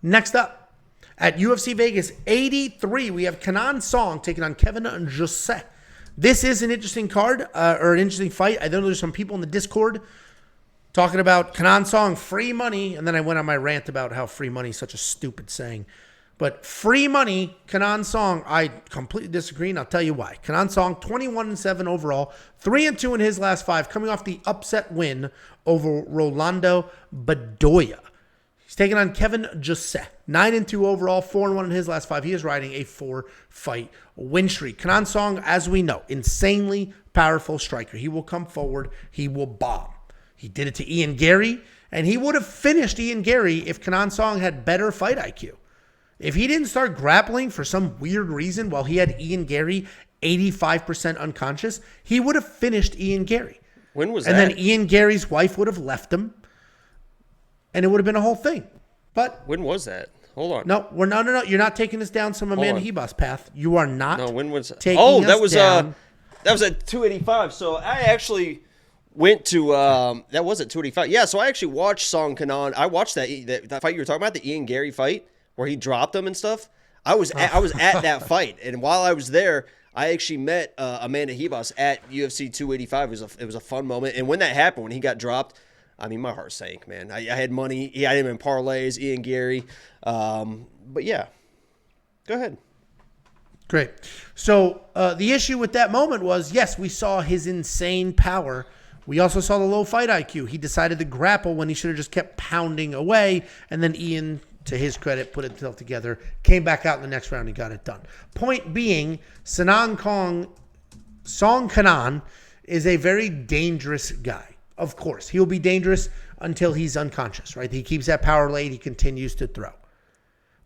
Next up, at UFC Vegas 83, we have Kenan Song taking on Kenan Jousset. This is an interesting card, or an interesting fight. I know there's some people in the Discord talking about Kenan Song, free money, and then I went on my rant about how free money is such a stupid saying. But free money, Kenan Song, I completely disagree, and I'll tell you why. Kenan Song, 21-7 overall, 3-2 in his last 5, coming off the upset win over Rolando Bedoya. He's taking on Kevin Jousset, 9-2 overall, 4-1 in his last 5. He is riding a 4-fight win streak. Kenan Song, as we know, insanely powerful striker. He will come forward. He will bomb. He did it to Ian Gary, and he would have finished Ian Gary if Kenan Song had better fight IQ. If he didn't start grappling for some weird reason while he had Ian Gary 85% unconscious, he would have finished Ian Gary. When was that? And then Ian Gary's wife would have left him, and it would have been a whole thing. But when was that? Hold on. No, no. You're not taking us down some Amanda Hebos path. You are not. No, when was taking us that was down. That was at 285. So I actually went to that was at 285. Yeah, so I actually watched Song Kenan. I watched that fight you were talking about, the Ian Gary fight where he dropped him and stuff. I was at that fight, and while I was there, I actually met Amanda Hebos at UFC 285. It was a fun moment, and when that happened, when he got dropped, I mean, my heart sank, man. I had money. I had him in parlays, Ian Gary. But yeah, go ahead. Great. So the issue with that moment was, yes, we saw his insane power. We also saw the low fight IQ. He decided to grapple when he should have just kept pounding away. And then Ian, to his credit, put himself together, came back out in the next round and got it done. Point being, Song Kenan is a very dangerous guy. Of course, he'll be dangerous until he's unconscious, right? He keeps that power late. He continues to throw.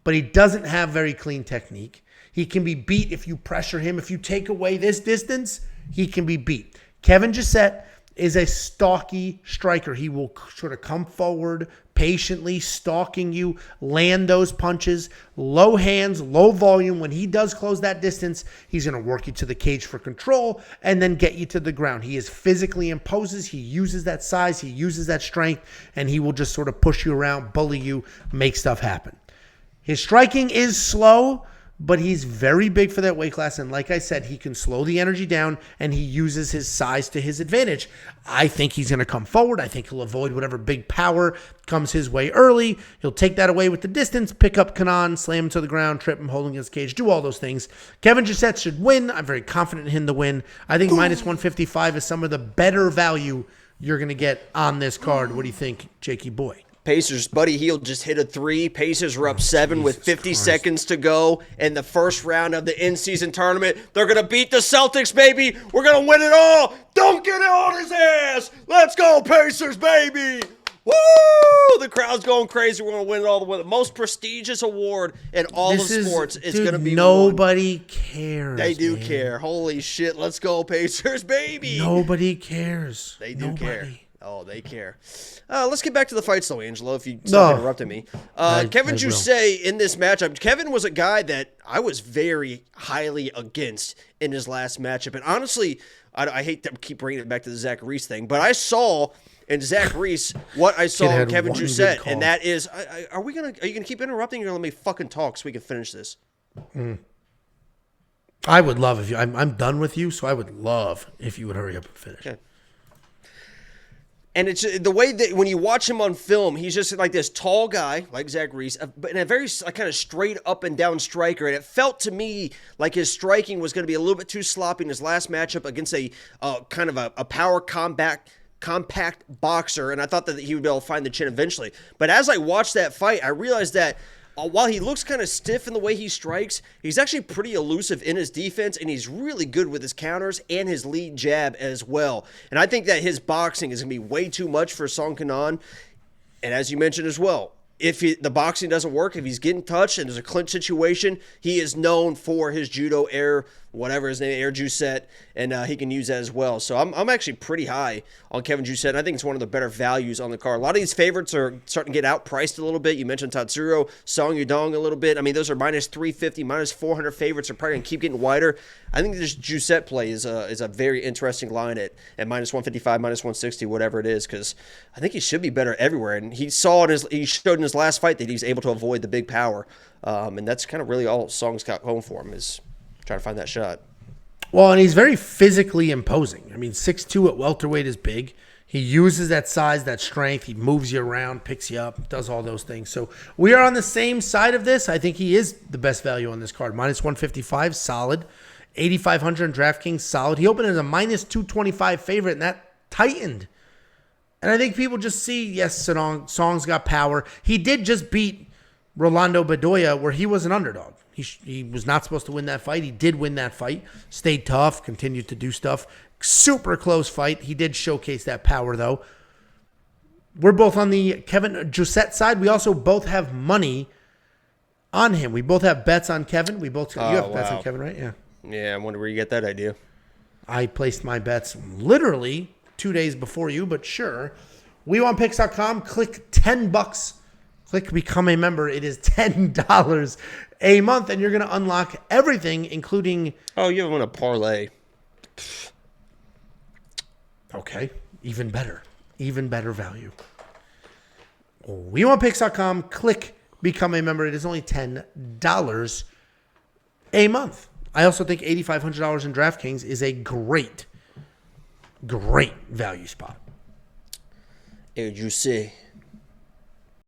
But he doesn't have very clean technique. He can be beat if you pressure him. If you take away this distance, he can be beat. Kevin Jousset is a stalky striker. He will sort of come forward patiently, stalking you, land those punches, low hands, low volume. When he does close that distance, he's going to work you to the cage for control and then get you to the ground. He is physically imposes. He uses that size. He uses that strength, and he will just sort of push you around, bully you, make stuff happen. His striking is slow, but he's very big for that weight class. And like I said, he can slow the energy down, and he uses his size to his advantage. I think he's going to come forward. I think he'll avoid whatever big power comes his way early. He'll take that away with the distance, pick up Kenan, slam him to the ground, trip him, holding his cage, do all those things. Kevin Jousset should win. I'm very confident in him to win. I think minus 155 is some of the better value you're going to get on this card. What do you think, Jakey boy? Pacers, Buddy Hield just hit a 3. Pacers were up 7 with 50 seconds to go in the first round of the in-season tournament. They're going to beat the Celtics, baby. We're going to win it all. Don't get it on his ass. Let's go, Pacers, baby. Woo! The crowd's going crazy. We're going to win it all. The most prestigious award in all of sports is going to be nobody cares. They do care. Holy shit. Let's go, Pacers, baby. Nobody cares. They do care. Oh, they care. Let's get back to the fights, though, Angelo, if you stop interrupting me. Kevin Jousset in this matchup. Kevin was a guy that I was very highly against in his last matchup. And honestly, I hate to keep bringing it back to the Zach Reese thing, but I saw in Zach Reese what I saw in Kevin Jousset, and that is, are you going to keep interrupting? You're going to let me fucking talk so we can finish this. I would love if you, I'm done with you, so I would love if you would hurry up and finish. Okay. And it's the way that when you watch him on film, he's just like this tall guy, like Zach Reese, but in a very kind of straight up and down striker. And it felt to me like his striking was going to be a little bit too sloppy in his last matchup against a kind of a power compact boxer. And I thought that he would be able to find the chin eventually. But as I watched that fight, I realized that while he looks kind of stiff in the way he strikes, he's actually pretty elusive in his defense, and he's really good with his counters and his lead jab as well. And I think that his boxing is going to be way too much for Song Kenan. And as you mentioned as well, if the boxing doesn't work, if he's getting touched and there's a clinch situation, he is known for his judo whatever his name, Air Jousset, and he can use that as well. So I'm actually pretty high on Kevin Jousset, and I think it's one of the better values on the card. A lot of these favorites are starting to get outpriced a little bit. You mentioned Tatsuro, Song Yudong a little bit. I mean, those are minus 350, minus 400 favorites are probably going to keep getting wider. I think this Jousset play is a very interesting line at minus 155, minus 160, whatever it is, because I think he should be better everywhere. And he showed in his last fight that he's able to avoid the big power. And that's kind of really all Song's got going for him, is trying to find that shot. Well, and he's very physically imposing. I mean, 6'2" at welterweight is big. He uses that size, that strength. He moves you around, picks you up, does all those things. So we are on the same side of this. I think he is the best value on this card. Minus 155, solid. 8,500 in DraftKings, solid. He opened as a minus 225 favorite, and that tightened. And I think people just see, yes, Song's got power. He did just beat Rolando Bedoya, where he was an underdog. He was not supposed to win that fight. He did win that fight. Stayed tough, continued to do stuff. Super close fight. He did showcase that power, though. We're both on the Kevin Jousset side. We also both have money on him. We both have bets on Kevin. You have bets on Kevin, right? Yeah. Yeah, I wonder where you get that idea. I placed my bets literally 2 days before you, but sure. WeWantPicks.com. Click $10. Click Become a Member. It is $10 a month, and you're going to unlock everything, including... Oh, you haven't won a parlay. Okay. Even better. Even better value. WeWantPicks.com. Click Become a Member. It is only $10 a month. I also think $8,500 in DraftKings is a great value spot. Air Jousset.